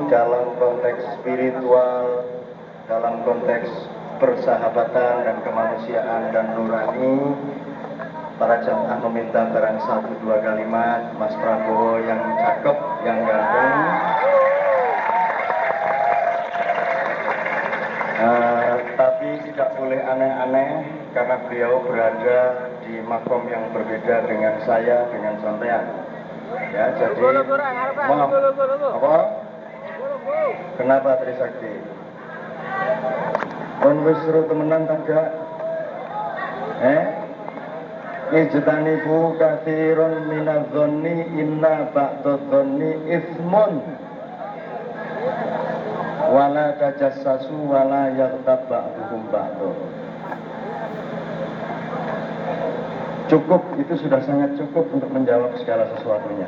Dalam konteks spiritual, dalam konteks persahabatan dan kemanusiaan dan nurani, para jamaah meminta barang 1-2 kalimat Mas Prabowo yang cakep, yang ganteng. Tapi tidak boleh aneh-aneh karena beliau berada di makom yang berbeda dengan saya, dengan sampean. Ya, jadi maaf. Apa? Kenapa Trisakti? Wis suruh temenan tangga. Ijtanibu katsirun minadh-dhonni inna ba'dadh-dhonni itsmun. Wala tajassasu wala yaghtab ba'dukum ba'dun. Cukup, itu sudah sangat cukup untuk menjawab segala sesuatunya.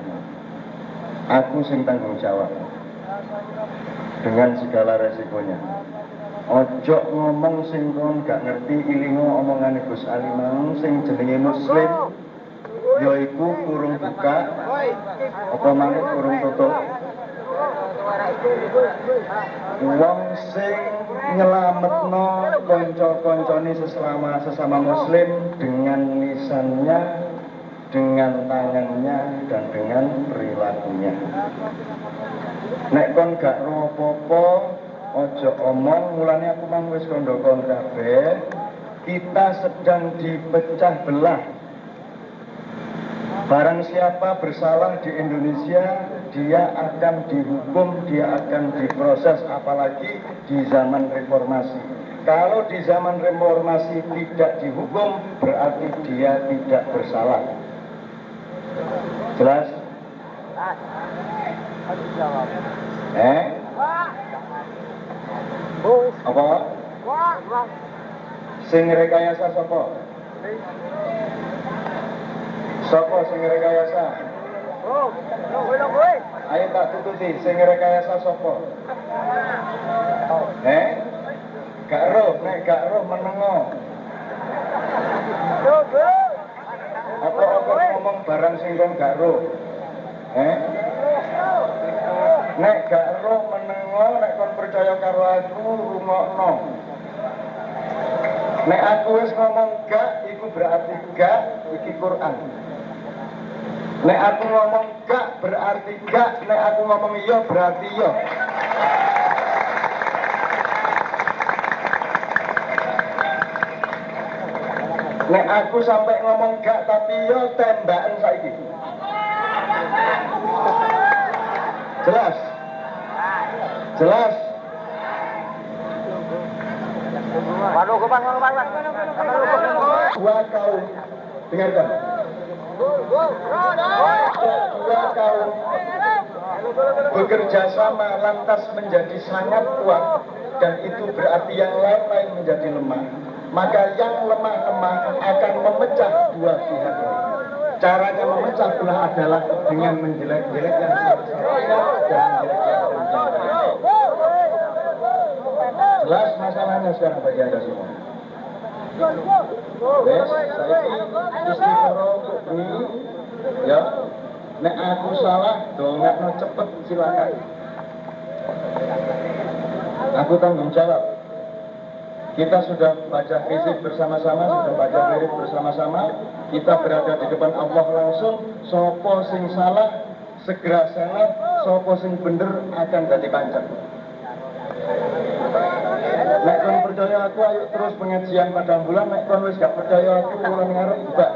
Aku sing tanggung jawab dengan segala resikonya. Ojo ngomong sing kon gak ngerti ilingo omongan Gus Ali mang sing jenenge muslim yaiku kurung buka apa manut kurung tutup. Wong sing nyelametno kanca-kancane sesama muslim dengan lisannya, dengan tangannya dan dengan perilakunya. Nek kon gak ro apa-apa, ojo omong, mulane aku mang wis kandha kon kabeh, kita sedang dipecah belah. Barang siapa bersalah di Indonesia, dia akan dihukum, dia akan diproses, apalagi di zaman reformasi. Kalau di zaman reformasi tidak dihukum, berarti dia tidak bersalah. Jelas? Apa? Sing rekayasa sapa? Sapa sing rekayasa? Ayo tak tututi, sing rekayasa sapa? Gak roh, nek gak roh menengo. Apa ngomong barang sing kon gak roh? Nek gak roh menengo, nek kon percaya karo aku rungokno. Nek aku wis ngomong gak, iku berarti gak, iki Quran. Nek aku ngomong gak berarti gak, nek aku ngomong iya berarti iya. Nek aku sampai ngomong gak tapi iya tembakan saiki. Jelas? Jelas? Dua kaum, dengarkan. Dua kaum bekerja sama lantas menjadi sangat kuat dan itu berarti yang lain-lain menjadi lemah. Maka yang lemah-lemah akan memecah dua pihak ini. Caranya memecah belah adalah dengan menjelek-jelek yang satu-satunya dan menjelek yang jelas masalahnya sekarang bagi Anda semua. Wes, saiki istiqoroh untuk ini, ya. Nek aku salah, dongakno cepet silakan. Aku tanggung jawab. Kita sudah baca hizib bersama-sama, sudah baca wirid bersama-sama. Kita berada di depan Allah langsung. Sopo sing salah, segera salah. Sopo sing bener akan jadi pancet. Nek kon percaya aku, ayo terus pengajian pada bulan. Nek kon wis gak percaya aku, bulan ngarep buka.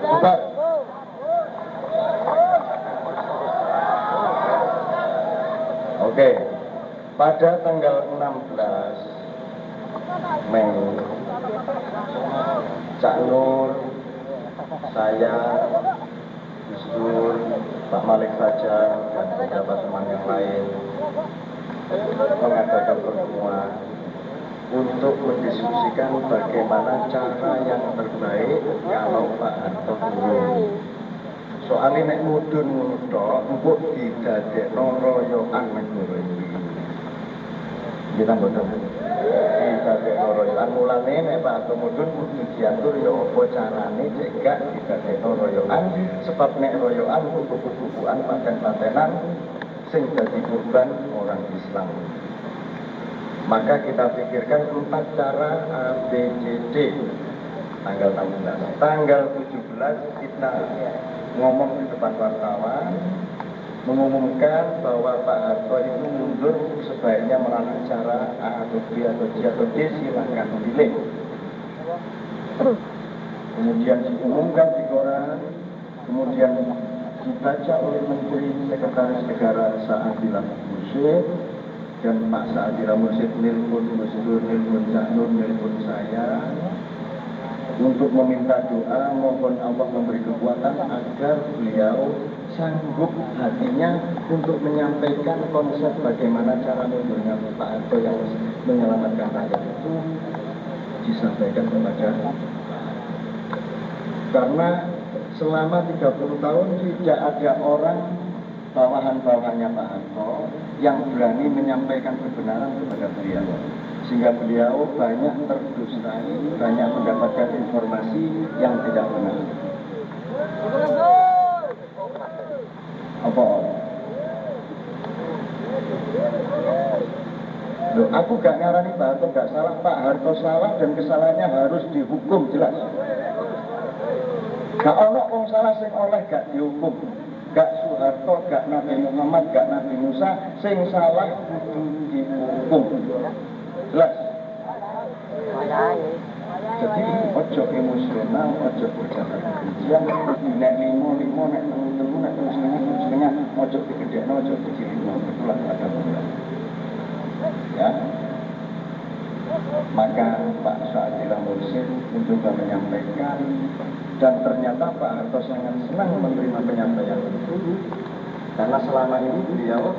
Buka. Oke, pada tanggal 16 Mei, Cak Nur, saya, Gus Dur, Pak Malik Fajar, dan beberapa teman yang lain mengadakan pertemuan untuk mendiskusikan bagaimana cara yang terbaik kalau Pak Harto turun. Soalnya nek mudun ngono tok, empuk didadekno royokan negara iki. Kita boten didadekno royokan awalane nek Pak Harto mudhun kudu diatur ya apa carane cek gak didadekno royokan, sebab nek royokan kubu-kubuan paten-patenan sing dadi korban orang Islam. Maka kita pikirkan 4 cara ABCD. Tanggal 16, tanggal 17 kita ngomong di depan wartawan mengumumkan bahwa Pak Harto itu mundur, sebaiknya melalui cara A atau B atau C atau D, silakan pilih. Kemudian diumumkan di koran, kemudian dibaca oleh Menteri Sekretaris Negara Saadillah Mursyid, dan Pak Saadillah Mursyid nelpon Gus Dur, nelpon Cak Nur, nelpon saya untuk meminta doa, mohon Allah memberi kekuatan agar beliau sanggup hatinya untuk menyampaikan konsep bagaimana cara mundurnya Pak Harto yang menyelamatkan rakyat itu disampaikan kepada, karena selama 30 tahun tidak ada orang bawahan-bawahannya Pak Harto yang berani menyampaikan kebenaran kepada beliau, sehingga beliau banyak terdustai, banyak mendapatkan informasi yang tidak benar. Apa? Loh, aku gak ngarani Pak Harto gak salah, Pak Harto salah dan kesalahannya harus dihukum jelas. Gak ono wong salah sing oleh gak dihukum. Gak Soeharto, gak Nabi Muhammad, gak Nabi Musa, sing salah kudu dihukum. Jelas. Jadi ojo emosional, ojo berjalan kebencian, nek limo, nek temu, nek setengah, ojo digedekno, ojo dicilino, betulan ada bulan. Ya. Maka Pak Saadillah Mursyid mencoba menyampaikan, dan ternyata Pak Harto sangat senang menerima penyampaian itu, karena selama ini beliau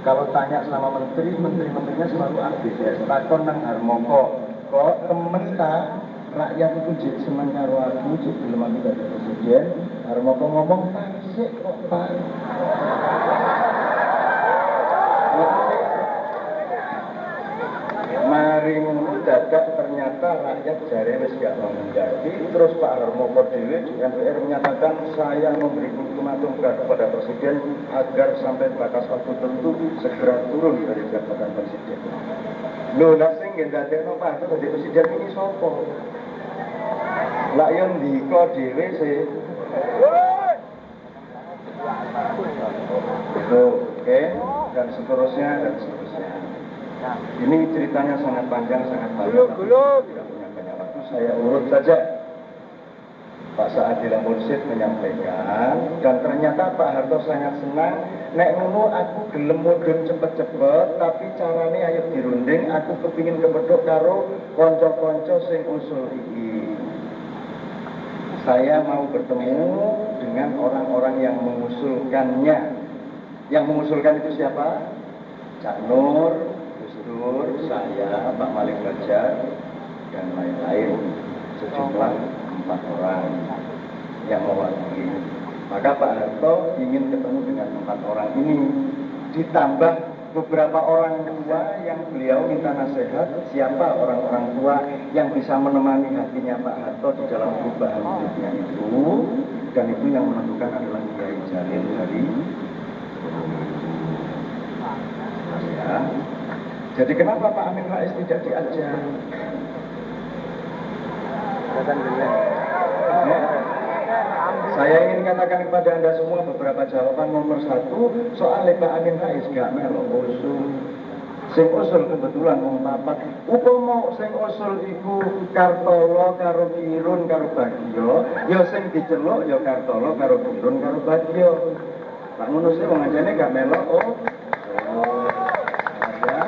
kalau tanya sama menteri-menterinya selalu ABCS, takon nang Harmoko, kok temen tak rakyat itu jadi senang karo aku, jadi belum aku dari presiden. Harmoko ngomong tasik kok Pak. Maring dadak ternyata rakyat jare wis gak mau menjadi, terus Pak Harmoko dhewe di MPR menyatakan saya memberi ultimatum kepada presiden agar sampai batas waktu tertentu segera turun dari jabatan presiden. Lho lah sing ndadekno Pak Harto dadi presiden iki sapa? Lah yo ndika dhewe sih. Oke, dan seterusnya dan seterusnya. Ini ceritanya sangat panjang, sangat banyak. Tidak punya banyak waktu, saya urut saja. Pak Saadillah Mursyid menyampaikan, dan ternyata Pak Harto sangat senang. Nek ngono aku gelem mudhun cepet-cepet, tapi carane ayo dirunding. Aku kepingin kepethuk karo kanca-kanca sing usul iki. Saya mau bertemu dengan orang-orang yang mengusulkannya. Yang mengusulkan itu siapa? Cak Nur, Gus Dur, saya, Pak Malik Bajar, dan lain-lain. Sejumlah 4 orang yang mewakili. Maka Pak Harto ingin ketemu dengan 4 orang ini, ditambah beberapa orang tua yang beliau minta nasihat, siapa orang-orang tua yang bisa menemani hatinya Pak Harto di dalam perubahan hidupnya itu, dan itu yang menentukan adalah Kiai Jalil dari ya. Jadi kenapa Pak Amin Rais tidak diajak? Saya ingin katakan kepada Anda semua beberapa jawaban. Nomor 1, soal Pak Amin Rais gak melok usul. Sing usul kebetulan wong 4. Upama sing usul iku Kartolo karo Kirun karo Bagio, ya sing diceluk ya Kartolo karo Kirun karo Bagio. Pak ngono sih wong ajane gak melok. Ya.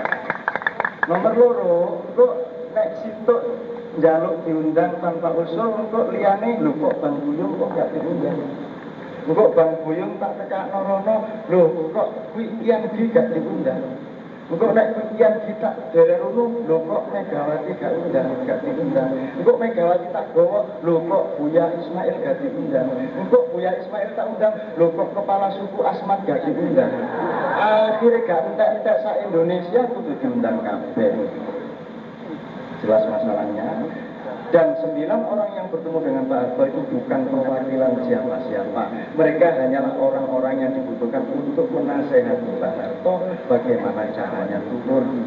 Nomor 2, kok nek situk njaluk diundang tanpa usul, kok liyane lho kok Bang Buyung kok gak diundang. Kok Bang Buyung tak tekakno rono, lho kok kuwi kian iki gak diundang. Kok nek kian kita derek rono, lho kok Megawati gak diundang. Kok Megawati tak gowo, lho kok Buya Ismail gak diundang. Kok Buya Ismail tak undang, lho kok kepala suku Asmat gak diundang. Akhirnya gak entek-entek sak Indonesia kudu diundang kabeh. Jelas masalahnya. Dan 9 orang yang bertemu dengan Pak Harto itu bukan perwakilan siapa-siapa. Mereka hanyalah orang-orang yang dibutuhkan untuk menasehati Pak Harto bagaimana caranya turun.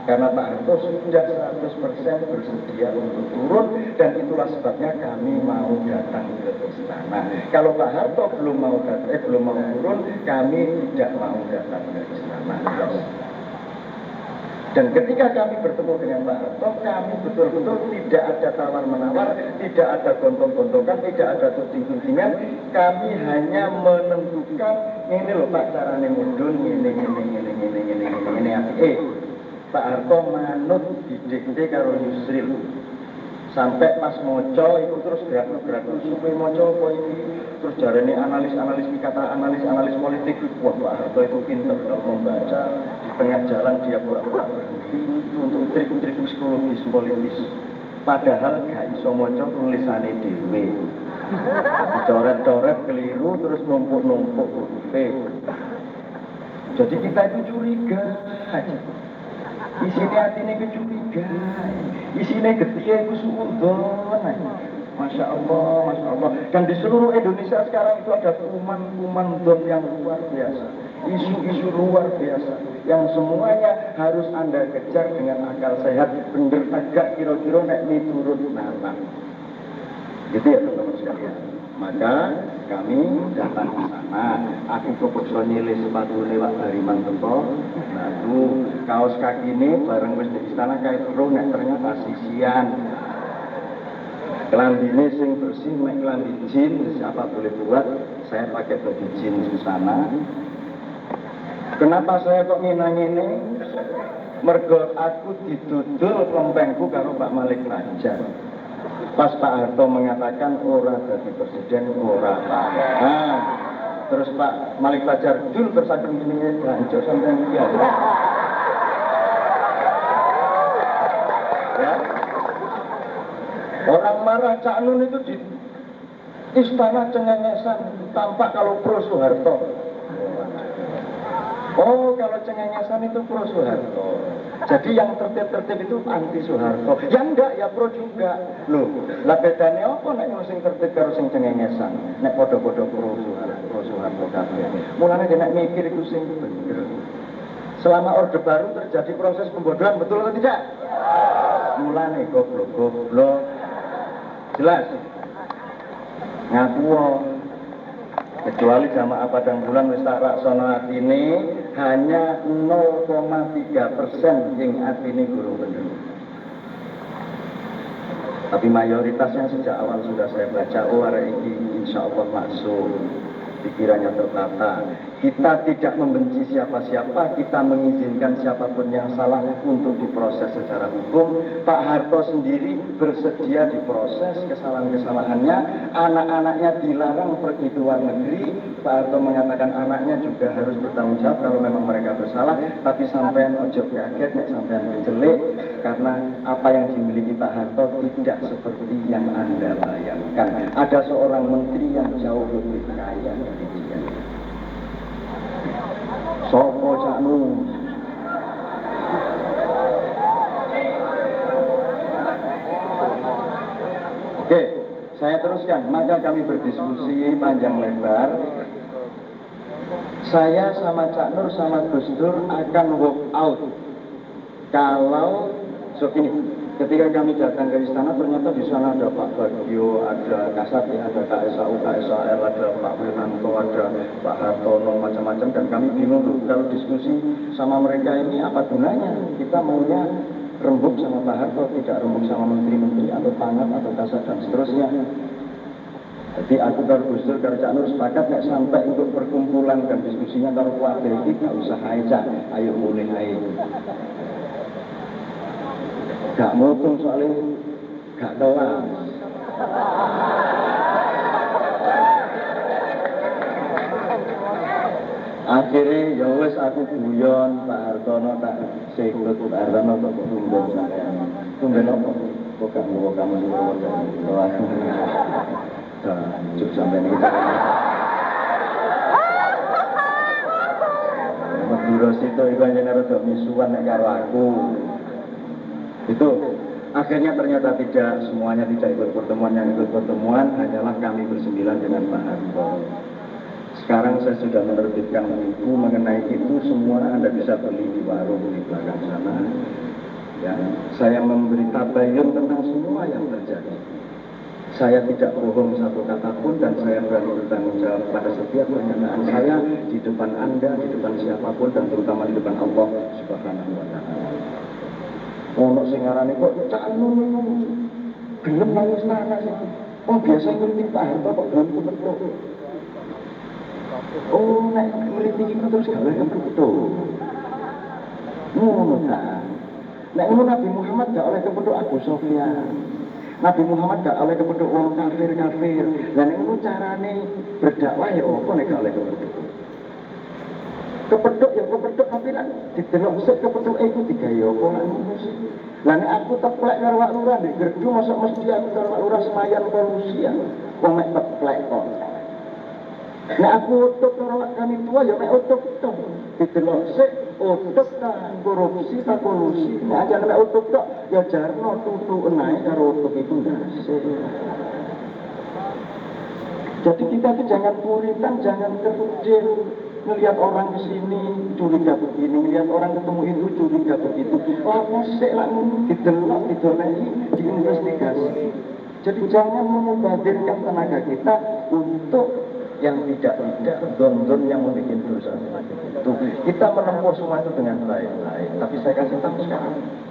Karena Pak Harto sudah 100% bersedia untuk turun, dan itulah sebabnya kami mau datang ke istana. Kalau Pak Harto belum mau turun, kami tidak mau datang ke istana. Dan ketika kami bertemu dengan Pak Harto, kami betul-betul tidak ada tawar-menawar, tidak ada gontok-gontokan, tidak ada tuding-tudingan. Kami hanya menentukan, ini loh Pak caranya mudun, ini. Pak Harto manut didikte karo Yusril. Sampai pas moco itu terus gerak-gerak supaya moco apa ini, terus jarane analis kata analis politik. Wah, Pak Harto itu pintar dalam membaca. Di tengah jalan dia pura-pura berhenti untuk trik-trik psikologis politis, padahal gak iso moco tulisane dhewe, dicoret-coret keliru terus numpuk-numpuk hurufe. Jadi kita itu curiga aja. Isine atine kecurigaan, isine getih iku suudon. Masya Allah. Dan di seluruh Indonesia sekarang itu ada kuman-kuman don yang luar biasa, isu-isu luar biasa, yang semuanya harus Anda kejar dengan akal sehat, bener agak kira-kira nek miturut nama. Gitu ya teman-teman sekalian. Maka kami datang ke sana. Aku kepeksa nyilih sepatu lewat dari manteko. Lalu kaos kaki ini bareng wis di istana kayak seru, nek ternyata sisian. Kelambine sing bersih, nek kelambi jin, siapa boleh buat? Saya pakai baju jin di sana. Kenapa saya kok minang ini? Mergo aku didudul lempengku karo Pak Malik Lajar. Pas Pak Harto mengatakan ora jadi presiden, ora. Nah, terus Pak Malik Lajar dul bersandung ini hancur sampai ini ya. Orang marah Cak Nun itu di istana cengengesan, tampak kalau pro Soeharto. Oh, kalau cengengesan itu pro Soeharto. Jadi yang tertib-tertib itu anti Soeharto. Yang enggak ya pro juga. Loh, lah bedane apa nek sing tertib karo sing cengengesan? Nek padha-padha pro Soeharto kabeh. Mulane nek mikir iku sing bener. Selama Orde Baru terjadi proses pembodohan, betul atau tidak? Mulane goblok. Jelas. Ngaku kecuali jamaah Padang Bulan wis tak raksana atine hanya 0,3% yang atine guru bener. Tapi mayoritasnya sejak awal sudah saya baca, arek iki insyaallah masuk, pikirannya tertata. Kita tidak membenci siapa-siapa, kita mengizinkan siapapun yang salah untuk diproses secara hukum. Pak Harto sendiri bersedia diproses kesalahan-kesalahannya. Anak-anaknya dilarang pergi ke luar negeri. Pak Harto mengatakan anaknya juga harus bertanggung jawab kalau memang mereka bersalah. Tapi sampean ojo kaget, nek sampean kejelek, karena apa yang dimiliki Pak Harto tidak seperti yang Anda bayangkan. Ada seorang menteri yang jauh lebih kaya dari dia. Sopo Cak Nun? Oke, saya teruskan. Maka kami berdiskusi panjang lebar. Saya sama Cak Nur sama Gus Dur akan walk out. Kalau ini, ketika kami datang ke istana, ternyata di sana ada Pak Bagio, ada Kasat, ada KSAU, KSAR, ada Pak Wiranto, ada Pak Hartono, macam-macam. Dan kami bingung loh, kalau diskusi sama mereka ini apa gunanya? Kita maunya rembuk sama Pak Harto, tidak rembuk sama menteri-menteri atau Pangap atau Kasat dan seterusnya. Jadi aku kalau Gus Dur, kalau Cak Nur sepakat nggak sampai untuk perkumpulan dan diskusinya kalau kuat ini nggak usah aja, ayo mulai aja. Gak mutung soalnya gak kelas. Akhirnya ya wis aku guyon Pak Hartono tak sikut Pak Hartono kok tumben sampean. Tumben apa? Kok gak mau kamu doa. Cuk sampean iki. Madura situ iku anjene rada misuwan nek karo aku. Itu akhirnya ternyata semuanya tidak ikut pertemuan. Yang ikut pertemuan hanyalah kami bersembilan dengan Pak Harto. Sekarang saya sudah menerbitkan buku mengenai itu, semua Anda bisa beli di warung di belakang sana. Ya, saya memberi tabayun tentang semua yang terjadi. Saya tidak bohong satu kata pun, dan saya berani bertanggung jawab pada setiap pernyataan saya di depan Anda, di depan siapapun, dan terutama di depan Allah Subhanahu wa Ta'ala. Ono sing ngarani kok cak nun gelem nang istana sih. Oh biasa ngritik Pak Harto kok gelem kepethuk. Oh nek ngritik iki terus gawe kepethuk. Ngono ta. Nek ngono Nabi Muhammad gak oleh kepethuk Abu Sufyan. Nabi Muhammad gak oleh kepethuk wong kafir-kafir. Lah nek ngono carane berdakwah ya opo nek gak oleh kepethuk. Kepethuk ya kepethuk, tapi lah didelok sik kepethuk iku digawe apa lan ngono sih. Lah nek aku teplek karo Wak Lurah ndek gerdu mosok mesti aku karo Wak Lurah semayan polusi ya. Wong mek teplek kok. Nek aku utuk karo Wak Kami Tua ya mek utuk tok. Didelok sik utuk ta korupsi ta polusi. Nek aja nek utuk tok ya jarno tutuk enae karo utuk itu ndase. Jadi kita tuh jangan puritan, jangan terkejut. Ngelihat orang ke sini curiga begini, ngelihat orang ketemu itu curiga begitu. Wah, mosek lah didelok, didoleki, diinvestigasi. Jadi jangan memubadirkan tenaga kita untuk yang tidak don-don yang membuat dosa. Tuh, kita menempuh semua itu dengan baik-baik. Tapi saya kasih tahu sekarang.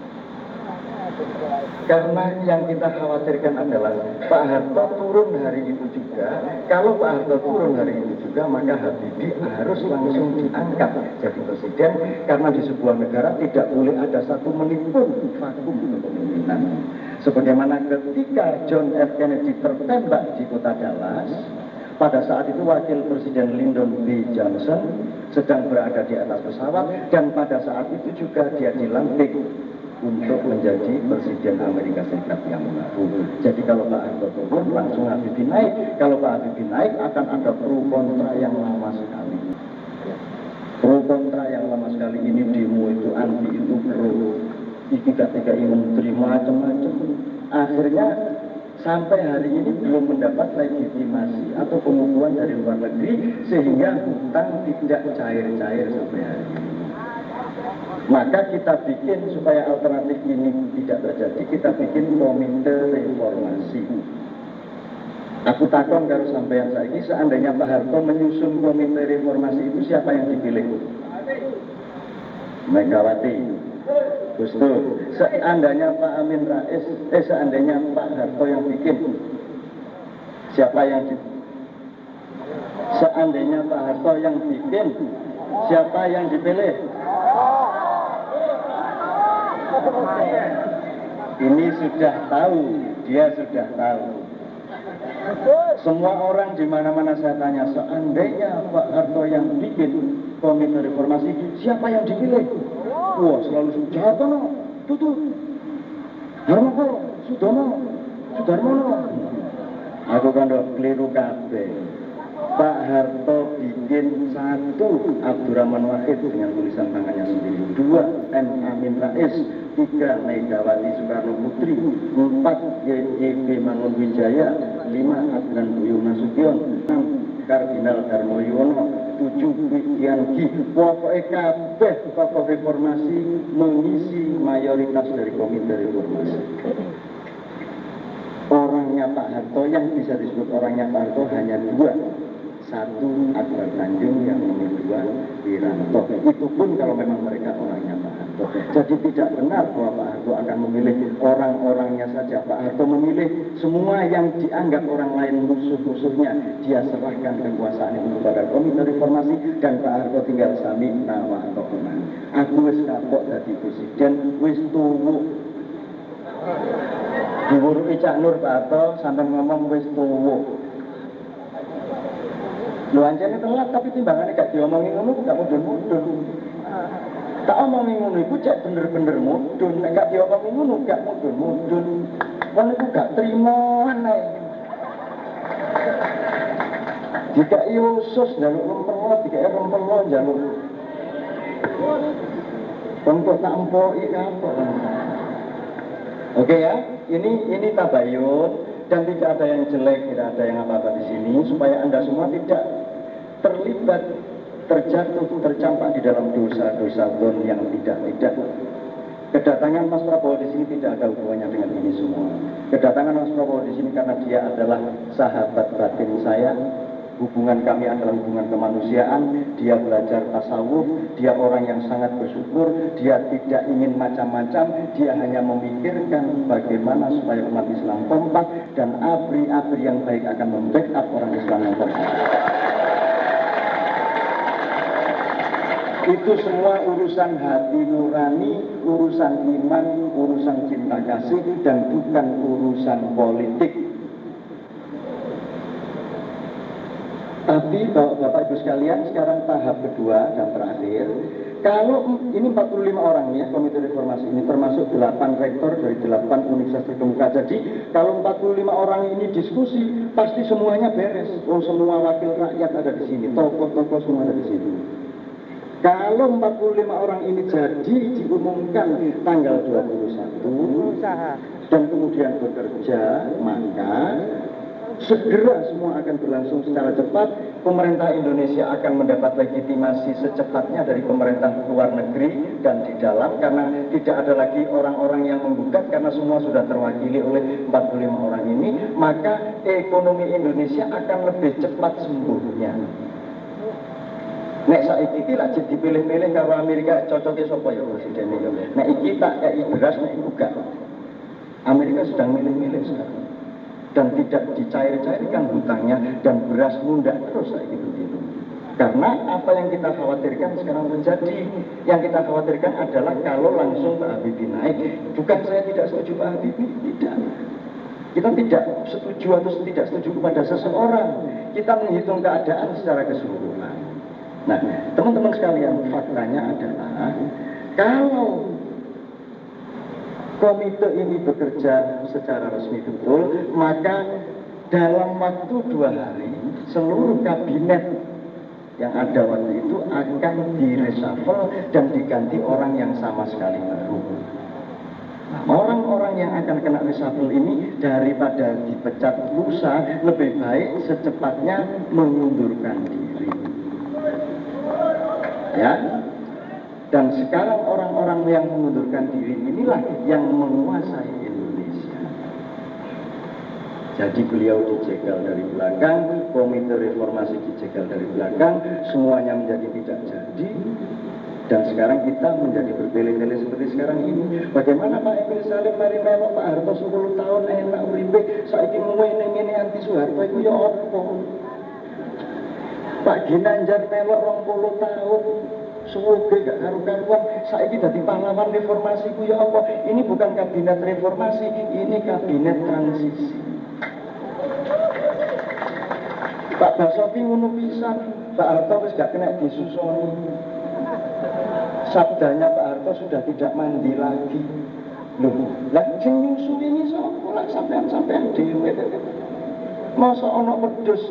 Karena yang kita khawatirkan adalah Pak Harto turun hari itu juga. Kalau Pak Harto turun hari itu juga, maka Habibie harus langsung diangkat jadi presiden. Karena di sebuah negara tidak boleh ada satu menit pun vakum kepemimpinan. Sebagaimana ketika John F. Kennedy tertembak di kota Dallas, pada saat itu Wakil Presiden Lyndon B. Johnson sedang berada di atas pesawat, dan pada saat itu juga dia dilantik untuk menjadi Presiden Amerika Serikat yang baru. Jadi kalau Pak Harto turun, langsung Habibie naik. Kalau Pak Habibie naik, akan ada pro kontra yang lama sekali. Pro kontra yang lama sekali, ini demo itu, anti itu, pro. Tiga menteri macam-macam. Akhirnya sampai hari ini belum mendapat legitimasi atau pengukuhan dari luar negeri, sehingga hutang tidak cair-cair sampai hari ini. Maka kita bikin supaya alternatif ini tidak terjadi, kita bikin komite reformasi. Aku takon karo sampeyan saiki, seandainya Pak Harto menyusun komite reformasi itu, siapa yang dipilih? Megawati, Gus Dur. Seandainya Pak Amin Rais, seandainya Pak Harto yang bikin, siapa yang seandainya Pak Harto yang bikin, siapa yang dipilih? Ini sudah tahu, dia sudah tahu. Semua orang di mana-mana saya tanya, seandainya Pak Harto yang bikin komite reformasi, siapa yang dipilih? Wah, selalu Sujartono, Tutut, Harmoko, Sudarmono. Aku kan keliru kabeh. Pak Harto bikin 1 Abdurrahman Wahid dengan tulisan tangannya sendiri, 2 M. Amin Rais, 3 Megawati Soekarno Putri, 4 Y.B. Mangunwijaya, 5 Adnan Buyung Nasution, 6 Kardinal Darmo Yuwono, 7 Wikiangi. Pokoknya kabeh tokoh reformasi mengisi mayoritas dari komite reformasi. Orangnya Pak Harto, yang bisa disebut orangnya Pak Harto hanya 2. 1 Akbar Tanjung, yang nomor 2 Wiranto. Itu pun kalau memang mereka orangnya Pak Harto. Jadi tidak benar bahwa Pak Harto akan memilih orang-orangnya saja. Pak Harto memilih semua yang dianggap orang lain musuh-musuhnya. Dia serahkan kekuasaan itu kepada komite reformasi, dan Pak Harto tinggal sami nama tokonan. Aku wis kapok dadi presiden, wis tuwuk. Diwuruki Cak Nur Pak Harto sampai ngomong wis tuwuk. Lu anjane telat, tapi timbangannya gak diomongi ngono, gak mudun-mudun. Tak omongi ngono iku cek bener-bener mudun, nek gak diomongi ngono gak mudun-mudun. Wong iku gak trimo aneh. Jika usus njaluk lempelo, jika lempelo njaluk. Kok tak empoki apa? Oke ya, ini tabayun dan tidak ada yang jelek, tidak ada yang apa-apa di sini supaya Anda semua tidak terlibat, terjatuh, tercampak di dalam dosa-dosa zon yang tidak. Kedatangan Mas Prabowo di sini tidak ada hubungannya dengan ini semua. Kedatangan Mas Prabowo di sini karena dia adalah sahabat batin saya. Hubungan kami adalah hubungan kemanusiaan. Dia belajar tasawuf, dia orang yang sangat bersyukur, dia tidak ingin macam-macam, dia hanya memikirkan bagaimana supaya umat Islam kompak dan abri-abri yang baik akan membackup orang Islam yang kompak. Itu semua urusan hati nurani, urusan iman, urusan cinta kasih, dan bukan urusan politik. Tapi Bapak Ibu sekalian, sekarang tahap kedua dan terakhir. Kalau ini 45 orang ya, Komite Reformasi ini termasuk 8 rektor dari 8 universitas terkemuka. Jadi kalau 45 orang ini diskusi, pasti semuanya beres. Semua wakil rakyat ada di sini, tokoh-tokoh semua ada di sini. Kalau 45 orang ini jadi diumumkan tanggal 21 dan kemudian bekerja, maka segera semua akan berlangsung secara cepat. Pemerintah Indonesia akan mendapat legitimasi secepatnya dari pemerintah luar negeri dan di dalam, karena tidak ada lagi orang-orang yang menggugat karena semua sudah terwakili oleh 45 orang ini. Maka ekonomi Indonesia akan lebih cepat sembuhnya. Nek saiki iki lak dipilih-pilih karo Amerika cocoknya sapa ya presiden ya. Nek iki tak kayak beras nek buka. Amerika sedang milih-milih sekarang. Dan tidak dicair-cairkan hutangnya dan beras mundak terus kayak gitu. Karena apa yang kita khawatirkan sekarang terjadi. Yang kita khawatirkan adalah kalau langsung Pak Habibie naik. Bukan saya tidak setuju Pak Habibie, tidak. Kita tidak setuju atau tidak setuju kepada seseorang. Kita menghitung keadaan secara keseluruhan. Nah, teman-teman sekalian, faktanya adalah kalau komite ini bekerja secara resmi betul, maka dalam waktu 2 hari seluruh kabinet yang ada waktu itu akan direshuffle dan diganti orang yang sama sekali baru. Orang-orang yang akan kena reshuffle ini daripada dipecat lusa, lebih baik secepatnya mengundurkan diri. Ya, dan sekarang orang-orang yang mengundurkan diri inilah yang menguasai Indonesia. Jadi beliau dijegal dari belakang, Komite Reformasi dijegal dari belakang, semuanya menjadi tidak jadi. Dan sekarang kita menjadi berbele-bele seperti sekarang ini. Bagaimana Pak Emil Salim mari melok Pak Harto 10 tahun enak uripe, saiki ngene anti Soeharto iku ya apa? Pak Ginanjar melok 20 tahun, suwe gak karu-karuan, saiki dadi pahlawan reformasi ku ya apa? Ini bukan kabinet reformasi, ini kabinet transisi. Pak Basuki ngono pisan, Pak Harto wis gak kena disusoni. Sabdanya Pak Harto sudah tidak mandi lagi. Loh, lah sing nyusu ini sapa lah sampean-sampean dhewe. Masa ana wedhus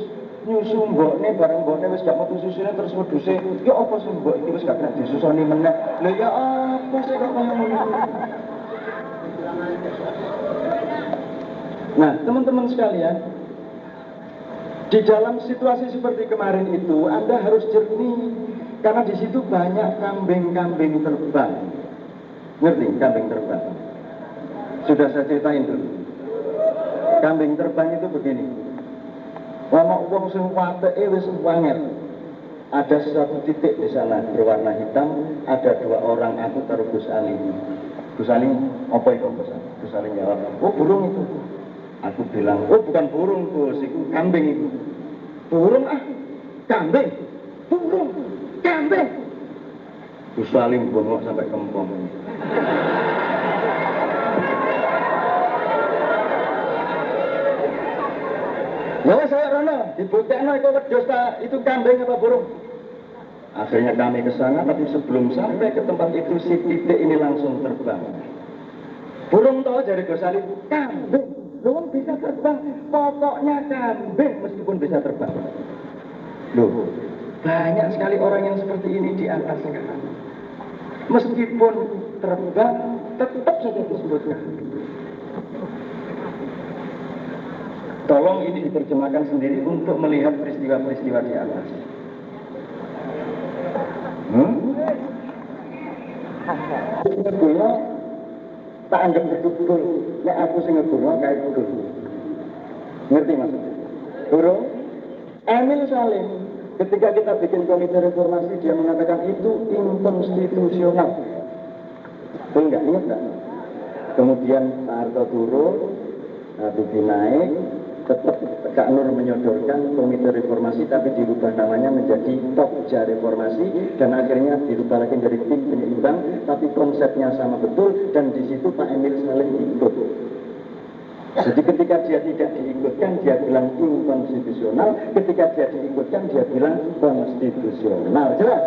nyusu mbokne bareng mbokne wis gak metu susune terus wedhuse ya apa sih mbok iki wis gak kena disusoni meneh. Lah ya apa sih kok kaya ngono. Nah, teman-teman sekalian, di dalam situasi seperti kemarin itu Anda harus jernih karena di situ banyak kambing-kambing terbang. Ngerti kambing terbang? Sudah saya ceritain dulu. Kambing terbang itu begini. Lama uang sing wateke wis wangel. Ada satu titik di sana berwarna hitam, ada 2 orang, aku taruh Gus Ali. Gus Ali, apa itu Gus Ali? Gus Ali jawab, oh burung itu. Aku bilang, oh bukan burung Gus, itu kambing itu. Burung ah, kambing, burung, kambing. Gus Ali bengok sampai kempong. Ya saya Rono, dibuktikan itu wedhus itu kambing apa burung. Akhirnya kami ke sana, tapi sebelum sampai ke tempat itu si titik ini langsung terbang. Burung toh dari Gus Ali, kambing, belum bisa terbang, pokoknya kambing meskipun bisa terbang. Loh, banyak sekali orang yang seperti ini di atas sekarang. Meskipun terbang, tetap saja disebut kambing. Tolong ini diterjemahkan sendiri untuk melihat peristiwa-peristiwa di atas. Ngegulno tak anggap betul-betul. Nek aku sing ngegulno kayak betul. Ngerti maksudnya? Burung Emil Salim ketika kita bikin komite reformasi dia mengatakan itu inkonstitusional. Betul nggak? Ingat nggak? Kemudian Pak Harto turun, Habibie naik, tetap Kak Nur menyodorkan komite reformasi tapi dirubah namanya menjadi Pokja Reformasi dan akhirnya dirubah lagi menjadi tim penyeimbang tapi konsepnya sama betul dan di situ Pak Emil Salim ikut. Jadi ketika dia tidak diikutkan dia bilang inkonstitusional, ketika dia diikutkan dia bilang konstitusional. Jelas?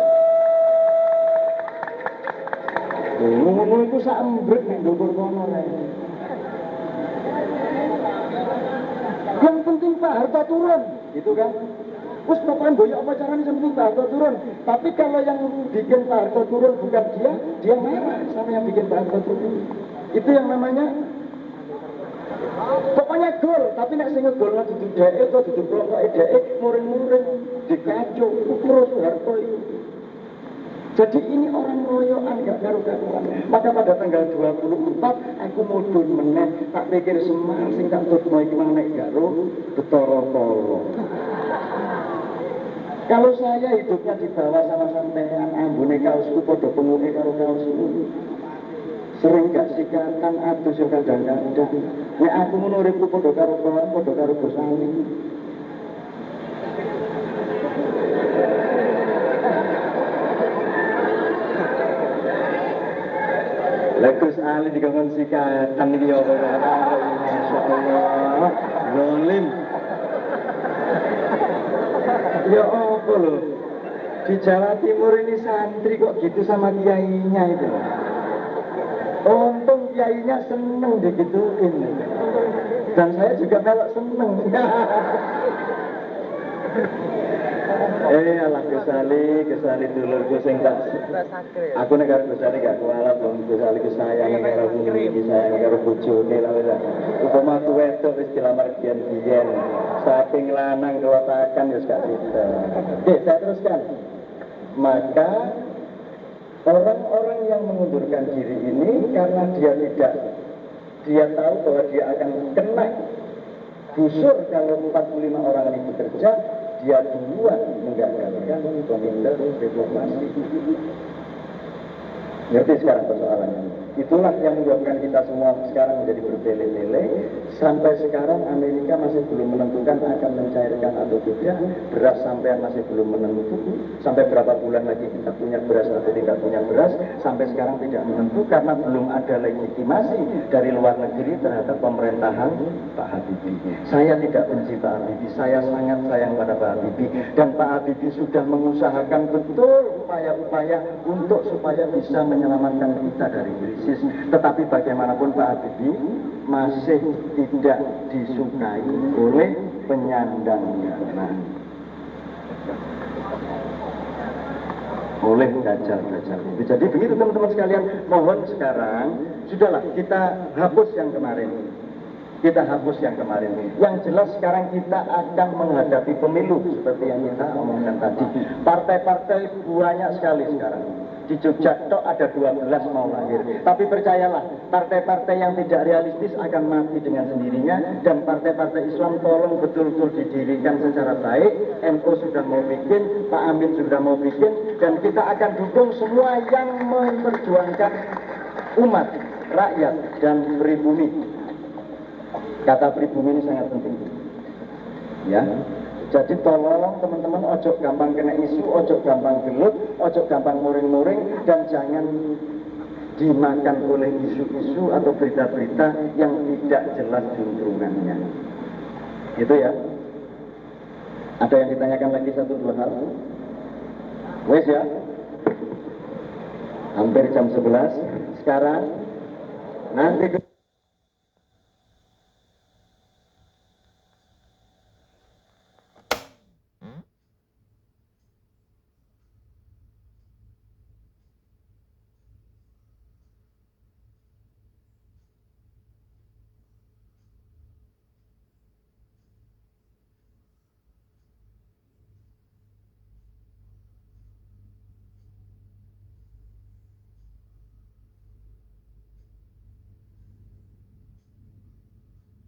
Ngomong itu saembrek nek ndukur kono ae. Yang penting Pak Harto turun, gitu kan? Terus pokoknya boyok apa caranya yang penting Pak Harto turun. Tapi kalau yang bikin Pak Harto turun bukan dia marah sama yang bikin Pak Harto turun. Itu yang namanya pokoknya gol, tapi nek sing ngegolno duduk dhek kok duduk klokoke dhek muring-muring dikacau terus Harto itu. Jadi ini orang royoan gak karu-karuan. Maka pada tanggal 24 aku mudhun meneh tak pikir semar sing tak tutno iki mang nek garo betara-tara. Kalau saya hidupnya di bawah sama sampean ambune kaosku padha penguke karo kaosku. Sering gak sikatan adus yo kadang-kadang. Nek aku ngono uripku padha karo kawan, padha karo Gus Ali. Gus Ali dikongkon sikatan iki ya masyaallah. Zalim. Ya apa lho? Di Jawa Timur ini santri kok gitu sama kiainya itu. Untung kiainya seneng digituin. Dan saya juga melok seneng. Alah Gus Ali dulurku sing tak. Aku nek karo Gus Ali gak kualat wong Gus Ali kesayang karo iki sayang karo bojone lha wis. Upama aku wedok wis dilamar biyen-biyen. Saking lanang kelotakan wis gak bisa. Oke, saya teruskan. Maka orang-orang yang mengundurkan diri ini karena dia tahu bahwa dia akan kena gusur kalau 45 orang ini bekerja, dia duluan menggagalkan komite reformasi. Ngerti sekarang persoalannya? Itulah yang menyebabkan kita semua sekarang menjadi bertele-tele. Sampai sekarang Amerika masih belum menentukan akan mencairkan atau tidak. Beras sampai masih belum menentu. Sampai berapa bulan lagi kita punya beras atau tidak punya beras. Sampai sekarang tidak menentu karena belum ada legitimasi dari luar negeri terhadap pemerintahan Pak Habibie. Saya tidak benci Pak Habibie. Saya sangat sayang pada Pak Habibie. Dan Pak Habibie sudah mengusahakan betul upaya-upaya untuk supaya bisa menyelamatkan kita dari krisis. Tetapi bagaimanapun Pak Habibie masih tidak disukai oleh penyandangnya, oleh dajjal-dajjal itu. Jadi begitu teman-teman sekalian, mohon sekarang sudahlah kita hapus yang kemarin. Yang jelas sekarang kita akan menghadapi pemilu seperti yang kita omongkan tadi. Partai-partai banyak sekali sekarang. Di Jogja tok ada 12 mau lahir. Tapi percayalah, partai-partai yang tidak realistis akan mati dengan sendirinya. Dan partai-partai Islam tolong betul-betul didirikan secara baik. NU sudah mau bikin, Pak Amin sudah mau bikin. Dan kita akan dukung semua yang memperjuangkan umat, rakyat, dan pribumi. Kata pribumi ini sangat penting. Ya. Jadi tolong teman-teman ojo gampang kena isu, ojo gampang gelut, ojo gampang muring-muring, dan jangan dimakan oleh isu-isu atau berita-berita yang tidak jelas juntrungannya. Gitu ya. Ada yang ditanyakan lagi 1-2 hal? Wes ya. Hampir jam 11. Sekarang nanti